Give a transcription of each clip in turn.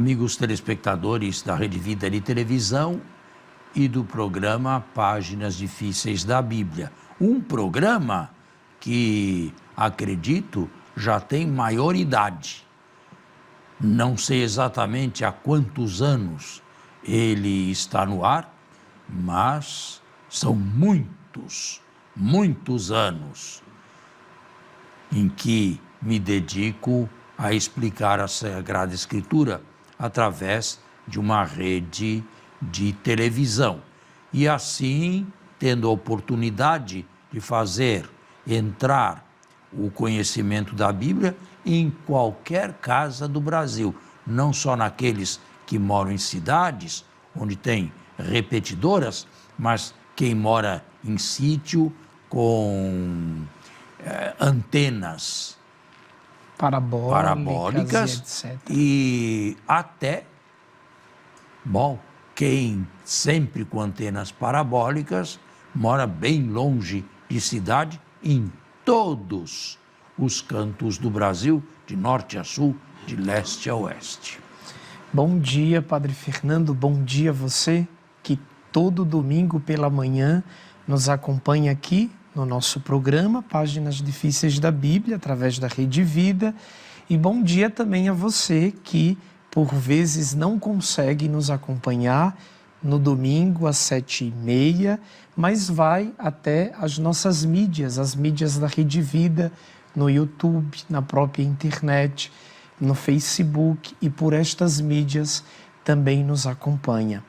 amigos telespectadores da Rede Vida de Televisão e do programa Páginas Difíceis da Bíblia. Um programa que, acredito, já tem maioridade. Não sei exatamente há quantos anos ele está no ar, mas são muitos anos em que me dedico a explicar a Sagrada Escritura através de uma rede de televisão. E assim, tendo a oportunidade de fazer entrar o conhecimento da Bíblia em qualquer casa do Brasil, não só naqueles que moram em cidades, onde tem repetidoras, mas quem mora em sítio com antenas parabólicas e até, quem sempre com antenas parabólicas mora bem longe de cidade, em todos os cantos do Brasil, de norte a sul, de leste a oeste. Bom dia, Padre Fernando, bom dia a você que todo domingo pela manhã nos acompanha aqui no nosso programa Páginas Difíceis da Bíblia, através da Rede Vida. E bom dia também a você que, por vezes, não consegue nos acompanhar no domingo às 7h30, mas vai até as nossas mídias, as mídias da Rede Vida, no YouTube, na própria internet, no Facebook, e por estas mídias também nos acompanha.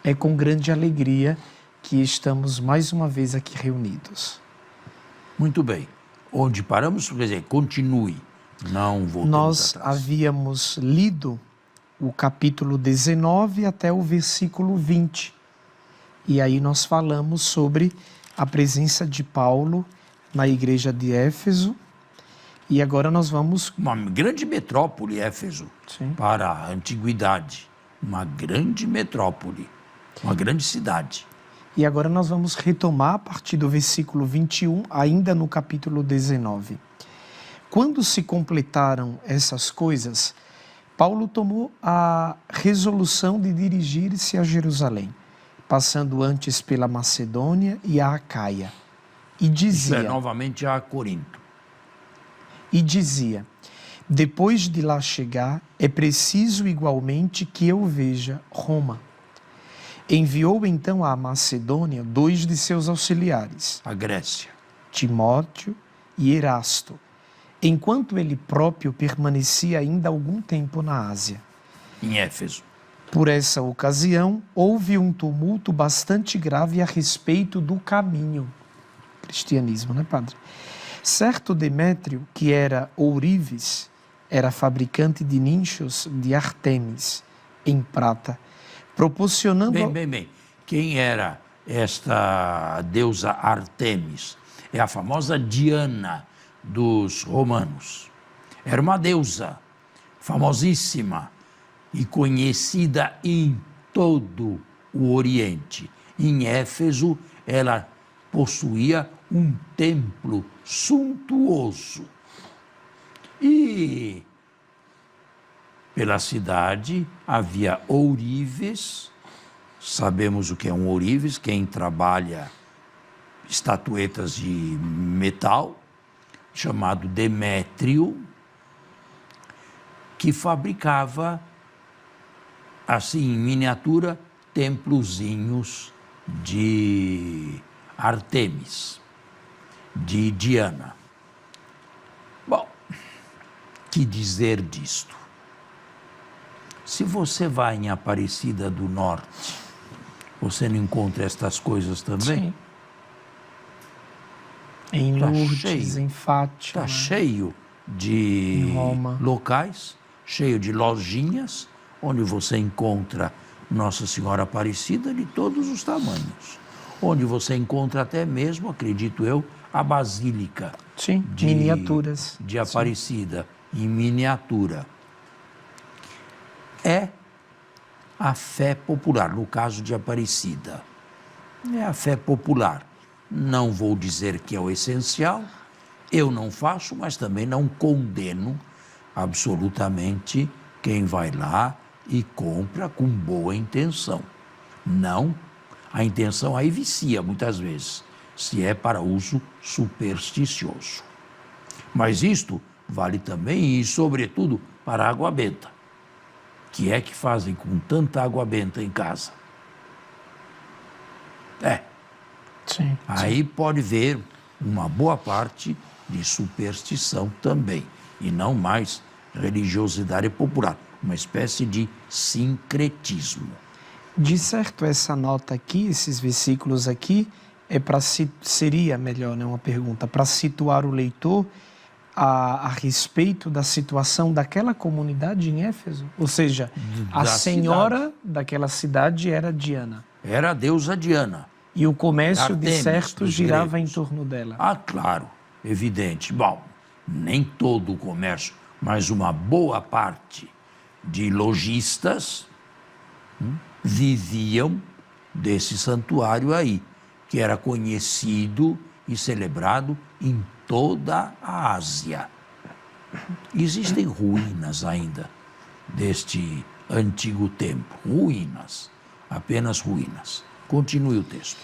É com grande alegria que estamos mais uma vez aqui reunidos. Muito bem. Onde paramos, quer dizer, continue, não voltamos Nós atrás. havíamos lido o capítulo 19 até o versículo 20. E aí nós falamos sobre a presença de Paulo na igreja de Éfeso. E agora nós vamos... Uma grande metrópole, Éfeso, Sim. Para a antiguidade. Uma grande metrópole, uma grande cidade. E agora nós vamos retomar a partir do versículo 21, ainda no capítulo 19. Quando se completaram essas coisas, Paulo tomou a resolução de dirigir-se a Jerusalém, passando antes pela Macedônia e a Acaia. E dizia... novamente a Corinto. E dizia, depois de lá chegar, é preciso igualmente que eu veja Roma. Enviou então à Macedônia 2 de seus auxiliares, A Grécia. Timóteo e Erasto, enquanto ele próprio permanecia ainda algum tempo na Ásia. Em Éfeso. Por essa ocasião, houve um tumulto bastante grave a respeito do caminho. Cristianismo, né, padre? Certo Demétrio, que era ourives, era fabricante de nichos de Ártemis, em prata, proporcionando... Bem. Quem era esta deusa Ártemis? É a famosa Diana dos romanos. Era uma deusa famosíssima e conhecida em todo o Oriente. Em Éfeso, ela possuía um templo suntuoso. E pela cidade havia ourives. Sabemos o que é um ourives, quem trabalha estatuetas de metal, chamado Demétrio, que fabricava, assim, em miniatura, templozinhos de Ártemis, de Diana. Bom, que dizer disto? Se você vai em Aparecida do Norte, você não encontra estas coisas também? Sim. Em Lourdes, em Fátima. Está cheio de em Roma. Locais, cheio de lojinhas, onde você encontra Nossa Senhora Aparecida de todos os tamanhos. Onde você encontra até mesmo, acredito eu, a Basílica. Sim, miniaturas. De Aparecida, em miniatura. É a fé popular, no caso de Aparecida. É a fé popular. Não vou dizer que é o essencial, eu não faço, mas também não condeno absolutamente quem vai lá e compra com boa intenção. Não, a intenção aí vicia muitas vezes, se é para uso supersticioso. Mas isto vale também e, sobretudo, para a água benta. Que é que fazem com tanta água benta em casa? Sim. Aí pode ver uma boa parte de superstição também, e não mais religiosidade popular, uma espécie de sincretismo. De certo, essa nota aqui, esses versículos aqui, seria melhor, né, uma pergunta, para situar o leitor a respeito da situação daquela comunidade em Éfeso. Ou seja, a senhora daquela cidade era Diana. Era a deusa Diana. E o comércio, Artemis, de certo, dos girava gregos. em torno dela. Ah, claro, evidente. Bom, nem todo o comércio, mas uma boa parte de lojistas viviam desse santuário aí, que era conhecido e celebrado em toda a Ásia. Existem ruínas ainda deste antigo templo, ruínas, apenas ruínas. Continue o texto.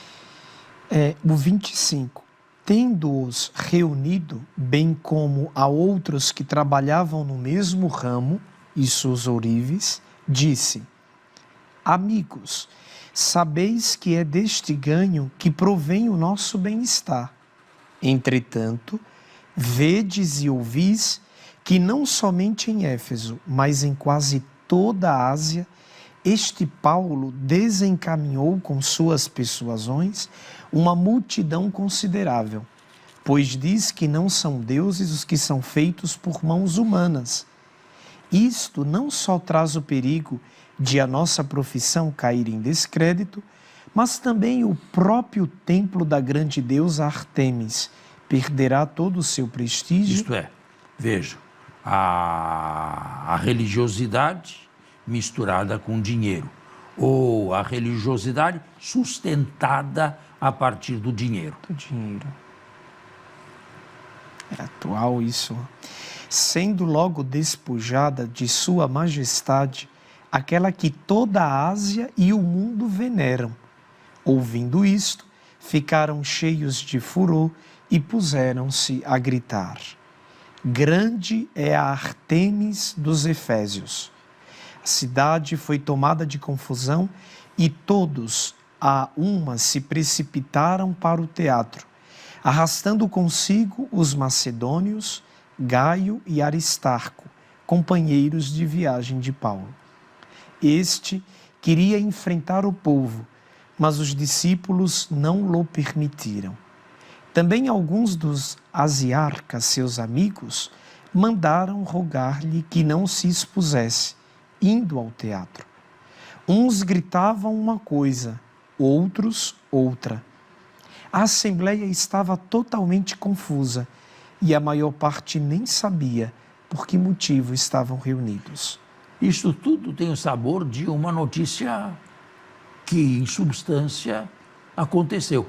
O 25. Tendo-os reunido, bem como a outros que trabalhavam no mesmo ramo, e seus ourives, disse: Amigos, sabeis que é deste ganho que provém o nosso bem-estar. Entretanto, vedes e ouvis que não somente em Éfeso, mas em quase toda a Ásia, este Paulo desencaminhou com suas persuasões uma multidão considerável, pois diz que não são deuses os que são feitos por mãos humanas. Isto não só traz o perigo de a nossa profissão cair em descrédito, mas também o próprio templo da grande deusa Artemis perderá todo o seu prestígio. Isto é, veja, a religiosidade misturada com dinheiro, ou a religiosidade sustentada a partir do dinheiro. Do dinheiro. É atual isso. Sendo logo despojada de sua majestade, aquela que toda a Ásia e o mundo veneram. Ouvindo isto, ficaram cheios de furor e puseram-se a gritar: Grande é a Artemis dos Efésios. A cidade foi tomada de confusão e todos a uma se precipitaram para o teatro, arrastando consigo os macedônios, Gaio e Aristarco, companheiros de viagem de Paulo. Este queria enfrentar o povo, mas os discípulos não lhe permitiram. Também alguns dos asiarcas, seus amigos, mandaram rogar-lhe que não se expusesse, indo ao teatro. Uns gritavam uma coisa, outros outra. A assembleia estava totalmente confusa e a maior parte nem sabia por que motivo estavam reunidos. Isto tudo tem o sabor de uma notícia que, em substância, aconteceu.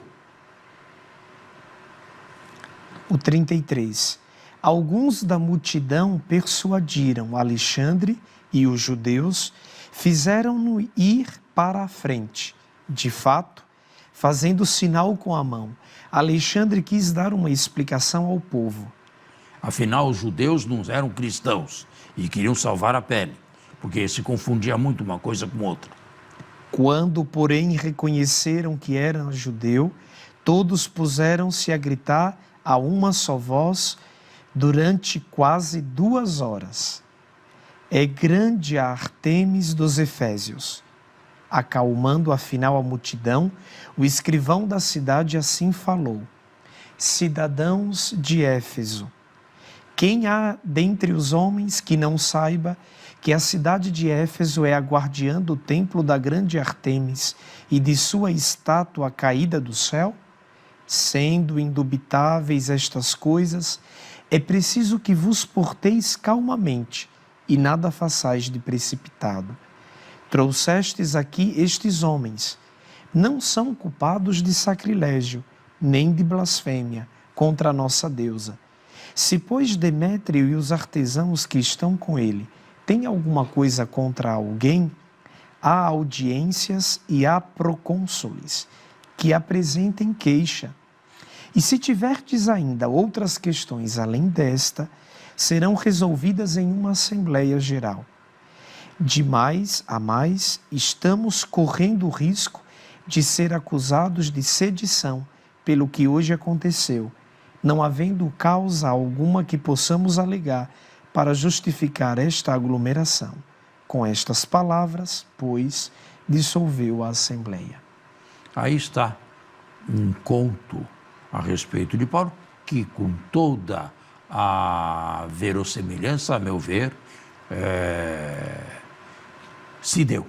O 33. Alguns da multidão persuadiram Alexandre e os judeus, fizeram-no ir para a frente. De fato, fazendo sinal com a mão, Alexandre quis dar uma explicação ao povo. Afinal, os judeus não eram cristãos e queriam salvar a pele, porque se confundia muito uma coisa com outra. Quando, porém, reconheceram que era judeu, todos puseram-se a gritar a uma só voz durante quase 2 horas. É grande a Artemis dos Efésios. Acalmando afinal a multidão, o escrivão da cidade assim falou: Cidadãos de Éfeso, quem há dentre os homens que não saiba que a cidade de Éfeso é a guardiã do templo da grande Artemis e de sua estátua caída do céu? Sendo indubitáveis estas coisas, é preciso que vos porteis calmamente e nada façais de precipitado. Trouxestes aqui estes homens, não são culpados de sacrilégio, nem de blasfêmia contra a nossa deusa. Se, pois, Demétrio e os artesãos que estão com ele tem alguma coisa contra alguém, há audiências e há procônsules que apresentem queixa. E se tiverdes ainda outras questões além desta, serão resolvidas em uma Assembleia Geral. De mais a mais, estamos correndo o risco de ser acusados de sedição pelo que hoje aconteceu, não havendo causa alguma que possamos alegar para justificar esta aglomeração. Com estas palavras, pois, dissolveu a Assembleia. Aí está um conto a respeito de Paulo, que com toda a verossemelhança, a meu ver, se deu.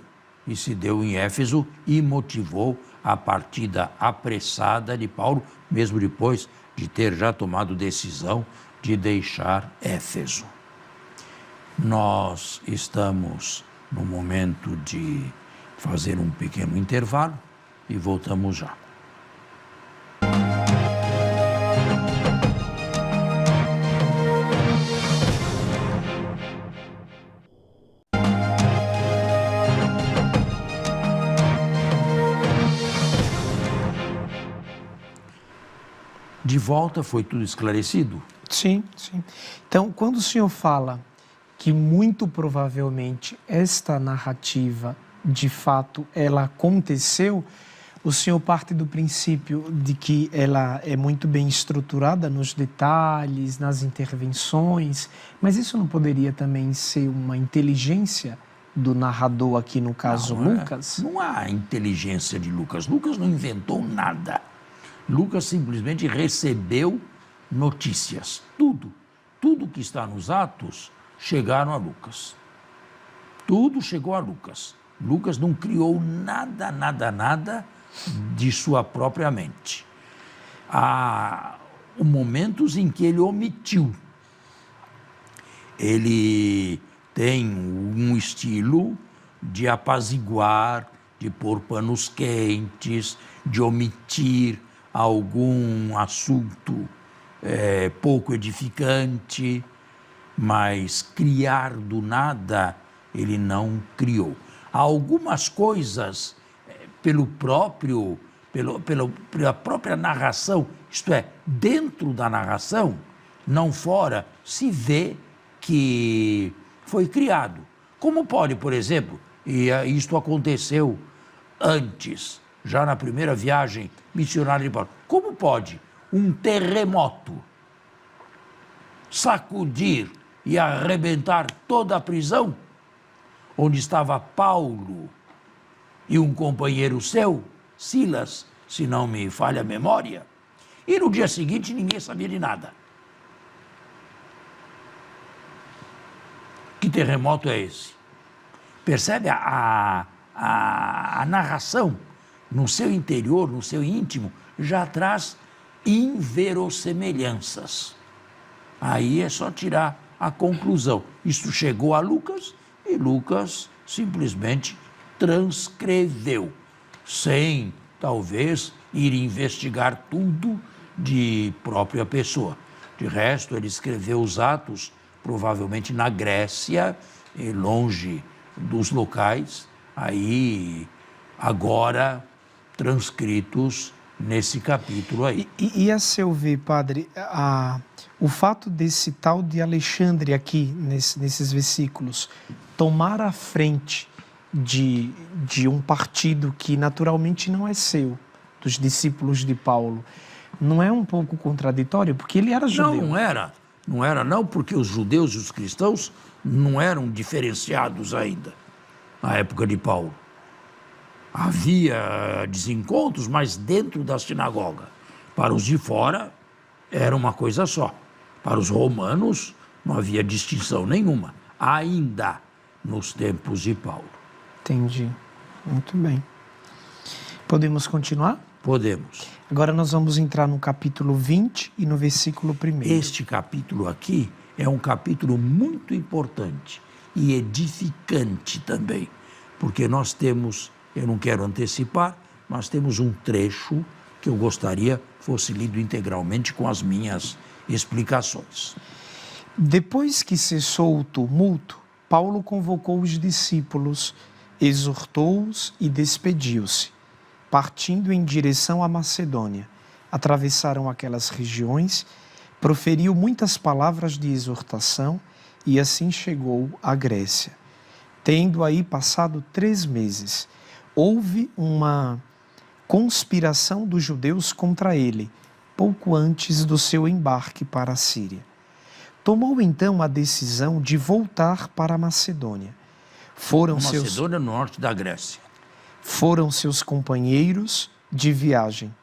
E se deu em Éfeso e motivou a partida apressada de Paulo, mesmo depois de ter já tomado decisão de deixar Éfeso. Nós estamos no momento de fazer um pequeno intervalo e voltamos já. De volta, foi tudo esclarecido? Sim, sim. Então, quando o senhor fala que muito provavelmente esta narrativa, de fato, ela aconteceu, o senhor parte do princípio de que ela é muito bem estruturada nos detalhes, nas intervenções, mas isso não poderia também ser uma inteligência do narrador aqui, no caso Lucas? Não há inteligência de Lucas. Lucas não inventou nada. Lucas simplesmente recebeu notícias. Tudo que está nos Atos chegaram a Lucas. Tudo chegou a Lucas. Lucas não criou nada de sua própria mente. Há momentos em que ele omitiu. Ele tem um estilo de apaziguar, de pôr panos quentes, de omitir algum assunto pouco edificante, mas criar do nada ele não criou. Algumas coisas pela própria narração, isto é, dentro da narração, não fora, se vê que foi criado. Como pode, por exemplo, e isto aconteceu antes, já na primeira viagem missionária de Paulo, como pode um terremoto sacudir e arrebentar toda a prisão onde estava Paulo e um companheiro seu, Silas, se não me falha a memória, e no dia seguinte ninguém sabia de nada? Que terremoto é esse? Percebe a narração no seu interior, no seu íntimo, já traz inverossemelhanças. Aí é só tirar a conclusão. Isto chegou a Lucas e Lucas simplesmente transcreveu, sem, talvez, ir investigar tudo de própria pessoa. De resto, ele escreveu os Atos, provavelmente na Grécia, longe dos locais, aí, agora, transcritos nesse capítulo aí. E a seu ver, padre, o fato desse tal de Alexandre aqui, nesses versículos, tomar a frente de um partido que naturalmente não é seu, dos discípulos de Paulo, não é um pouco contraditório? Porque ele era judeu. Não era, porque os judeus e os cristãos não eram diferenciados ainda, na época de Paulo. Havia desencontros, mas dentro da sinagoga. Para os de fora, era uma coisa só. Para os romanos, não havia distinção nenhuma, ainda nos tempos de Paulo. Entendi. Muito bem. Podemos continuar? Podemos. Agora nós vamos entrar no capítulo 20 e no versículo 1. Este capítulo aqui é um capítulo muito importante e edificante também, porque nós temos, eu não quero antecipar, mas temos um trecho que eu gostaria fosse lido integralmente com as minhas explicações. Depois que cessou o tumulto, Paulo convocou os discípulos, exortou-os e despediu-se. Partindo em direção à Macedônia, atravessaram aquelas regiões, proferiu muitas palavras de exortação e assim chegou à Grécia. Tendo aí passado 3 meses, houve uma conspiração dos judeus contra ele, pouco antes do seu embarque para a Síria. Tomou então a decisão de voltar para a Macedônia. Macedônia, no norte da Grécia. Foram seus companheiros de viagem: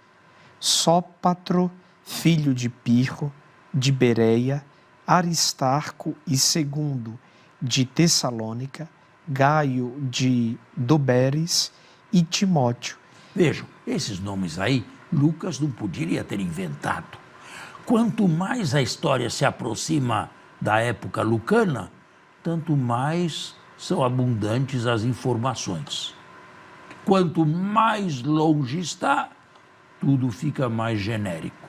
Sópatro, filho de Pirro, de Bereia, Aristarco e Segundo, de Tessalônica, Gaio de Doberes e Timóteo. Vejam, esses nomes aí, Lucas não poderia ter inventado. Quanto mais a história se aproxima da época lucana, tanto mais são abundantes as informações. Quanto mais longe está, tudo fica mais genérico.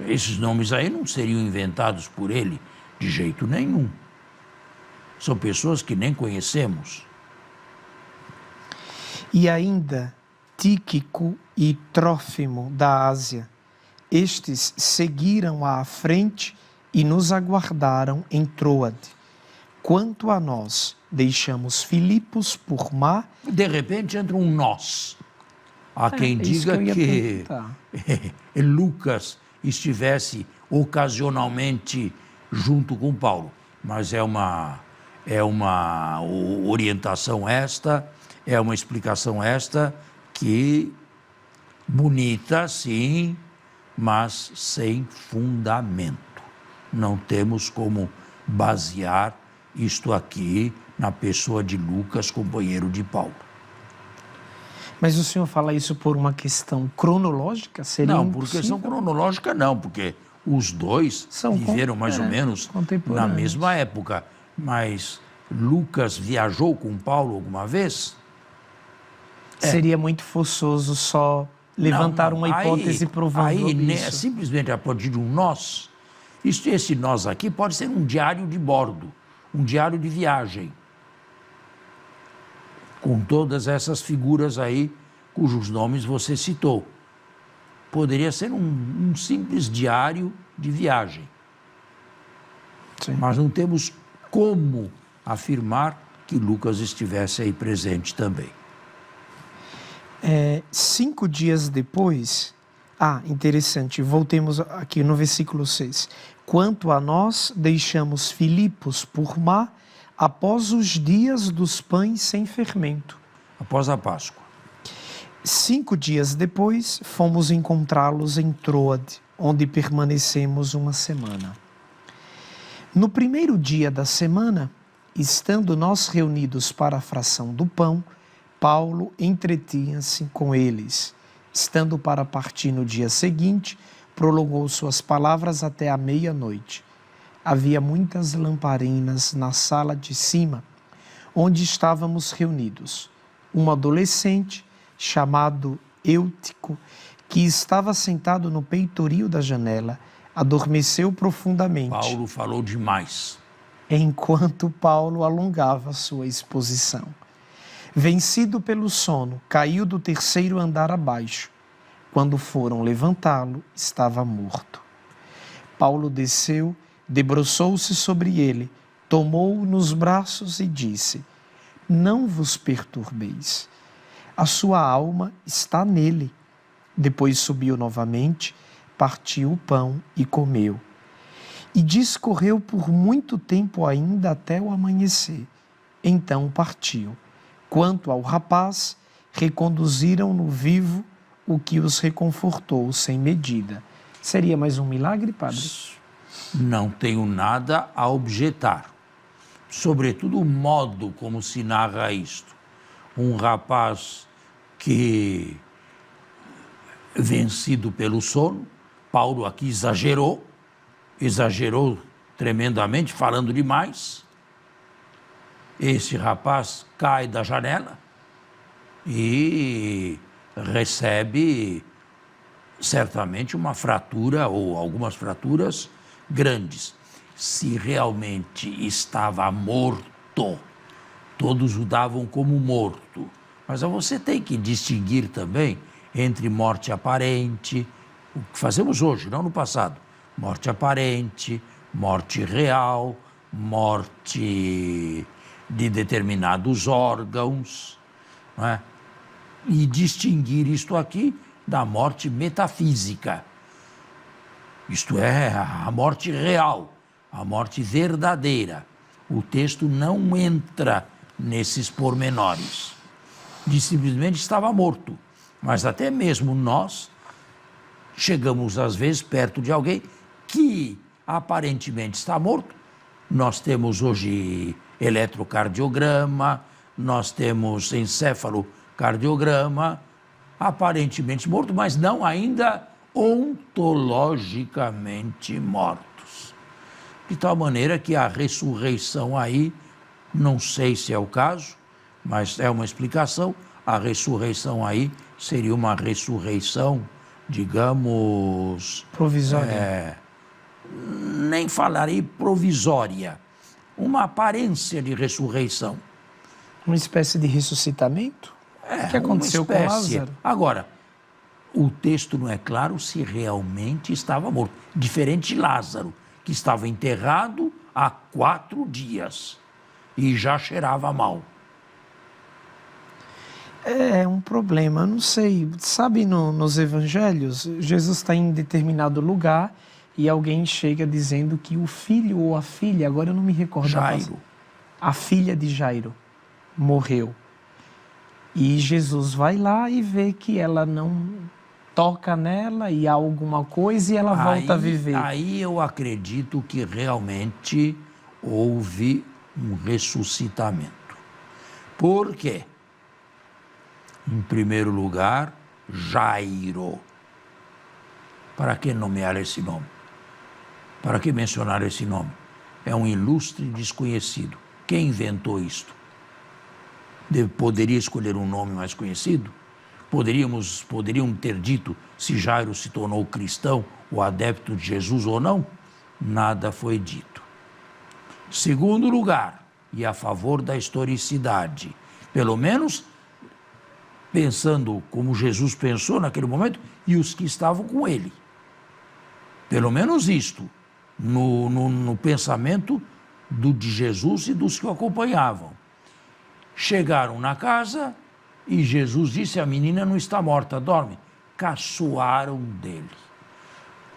Esses nomes aí não seriam inventados por ele de jeito nenhum. São pessoas que nem conhecemos. E ainda Tíquico e Trófimo da Ásia. Estes seguiram à frente e nos aguardaram em Troade. Quanto a nós, deixamos Filipos por mar. De repente entra um nós. Há quem diga que Lucas estivesse ocasionalmente junto com Paulo, mas é uma orientação esta, é uma explicação esta que bonita, sim, mas sem fundamento. Não temos como basear isto aqui na pessoa de Lucas, companheiro de Paulo. Mas o senhor fala isso por uma questão cronológica? Seria não, por questão cronológica não, porque os dois viveram mais ou menos na mesma época. Mas Lucas viajou com Paulo alguma vez? Seria muito forçoso só levantar uma hipótese provando isso. Simplesmente a partir de um nós. Esse nós aqui pode ser um diário de bordo, um diário de viagem, com todas essas figuras aí, cujos nomes você citou. Poderia ser um simples diário de viagem. Sim. Mas não temos como afirmar que Lucas estivesse aí presente também. 5 dias depois... interessante, voltemos aqui no versículo 6. Quanto a nós, deixamos Filipos por mar após os dias dos pães sem fermento. Após a Páscoa. 5 dias depois, fomos encontrá-los em Troade, onde permanecemos 1 semana. No primeiro dia da semana, estando nós reunidos para a fração do pão, Paulo entretinha-se com eles. Estando para partir no dia seguinte, prolongou suas palavras até a meia-noite. Havia muitas lamparinas na sala de cima, onde estávamos reunidos. Um adolescente, chamado Eutico, que estava sentado no peitoril da janela, adormeceu profundamente. Paulo falou demais. Enquanto Paulo alongava sua exposição. Vencido pelo sono, caiu do 3º andar abaixo. Quando foram levantá-lo, estava morto. Paulo desceu, debruçou-se sobre ele, tomou-o nos braços e disse: Não vos perturbeis. A sua alma está nele. Depois subiu novamente, partiu o pão e comeu. E discorreu por muito tempo ainda até o amanhecer. Então partiu. Quanto ao rapaz, reconduziram-no vivo, o que os reconfortou sem medida. Seria mais um milagre, padre? Não tenho nada a objetar. Sobretudo o modo como se narra isto. Um rapaz que, vencido pelo sono, Paulo aqui exagerou tremendamente, falando demais. Esse rapaz cai da janela e recebe certamente uma fratura ou algumas fraturas grandes. se realmente estava morto. Todos o davam como morto. Mas você tem que distinguir também entre morte aparente, o que fazemos hoje, não no passado. Morte aparente, morte real, morte de determinados órgãos, não é? E distinguir isto aqui da morte metafísica. Isto é, a morte real, a morte verdadeira. O texto não entra nesses pormenores. De simplesmente estava morto. Mas até mesmo nós chegamos às vezes perto de alguém que aparentemente está morto. Nós temos hoje eletrocardiograma, nós temos encefalocardiograma, aparentemente morto, mas não ainda ontologicamente mortos. De tal maneira que a ressurreição aí, não sei se é o caso, mas é uma explicação, a ressurreição aí seria uma ressurreição, digamos... Provisória. Nem falarei provisória, uma aparência de ressurreição. Uma espécie de ressuscitamento? O que aconteceu com Lázaro? Agora, o texto não é claro se realmente estava morto. Diferente de Lázaro, que estava enterrado há 4 dias e já cheirava mal. É um problema, não sei. Sabe, nos evangelhos, Jesus está em determinado lugar e alguém chega dizendo que o filho ou a filha, agora eu não me recordo. Jairo. A filha de Jairo morreu. E Jesus vai lá e vê que ela não toca nela e há alguma coisa e ela volta a viver. Aí eu acredito que realmente houve um ressuscitamento. Por quê? Em primeiro lugar, Jairo. Para que nomear esse nome? Para que mencionar esse nome? É um ilustre desconhecido. Quem inventou isto? Poderia escolher um nome mais conhecido? Poderiam ter dito se Jairo se tornou cristão ou adepto de Jesus ou não? Nada foi dito. Segundo lugar, e a favor da historicidade, pelo menos pensando como Jesus pensou naquele momento e os que estavam com ele. Pelo menos isto, no pensamento de Jesus e dos que o acompanhavam. Chegaram na casa e Jesus disse: a menina não está morta, dorme. Caçoaram dele.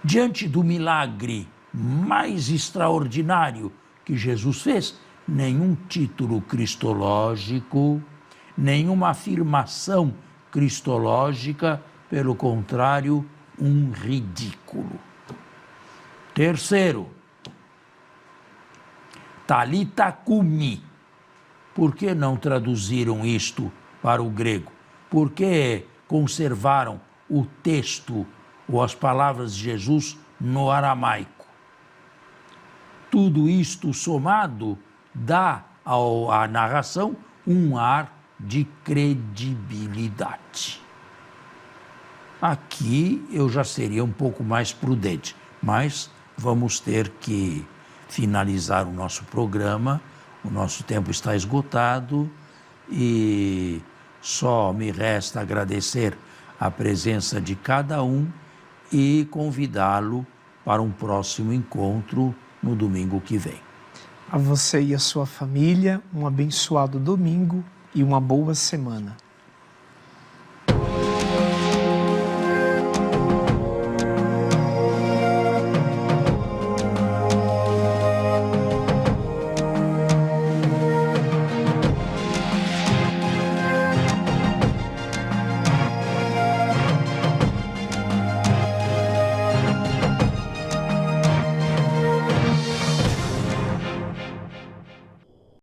Diante do milagre mais extraordinário que Jesus fez, nenhum título cristológico, nenhuma afirmação cristológica, pelo contrário, um ridículo. Terceiro, Talita cumi. Por que não traduziram isto para o grego? Por que conservaram o texto ou as palavras de Jesus no aramaico? Tudo isto somado dá à narração um ar de credibilidade. Aqui eu já seria um pouco mais prudente, mas vamos ter que finalizar o nosso programa. O nosso tempo está esgotado e só me resta agradecer a presença de cada um e convidá-lo para um próximo encontro no domingo que vem. A você e a sua família, um abençoado domingo e uma boa semana.